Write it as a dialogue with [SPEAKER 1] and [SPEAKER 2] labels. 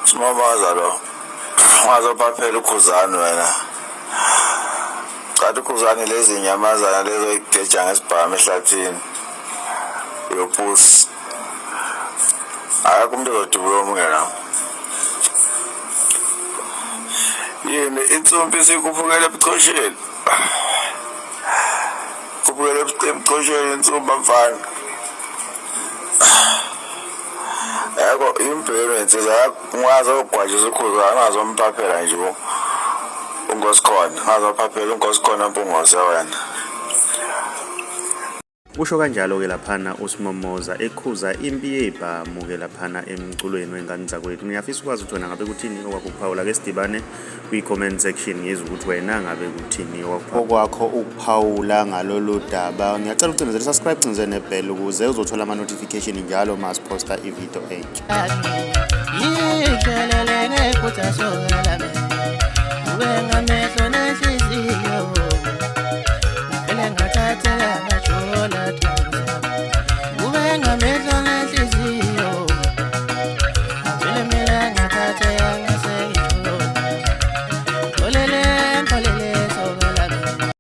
[SPEAKER 1] Simamaza lo. Ungazophaphela ukhuzane wena. Kanti ukhuzane lezi nyamazana lezo egeja ngesibhamu ehlathini. Yopusi. Akekho umuntu ozodubula omngena. Yini insumpi sikhuphukela ebuchosheni. Kuphukela ebuchosheni insumpa mfana. Yako impilo insizwa ungazogwajisa ukhuzana ungazomuphaphela nje unkosikhona ungazophaphela unkosikhona mpungose wena.
[SPEAKER 2] Usho kanjalo-ke laphana uSimomoza ekhuza impi yebhamu-ke laphana emculweni wengane zakwethu. Ngiyafisa ukwazi ukuthi wena ngabe kuthini okwakho ukuphawula. Ke sidibane kwi-comment section ngizwe ukuthi wena ngabe kuthini okwakho ukuphawula ngalolu daba. Ngiyacela ucindezele subscribe, cindezele nebell ukuze uzothola ama-notification njalo uma siposta ivideo entsha.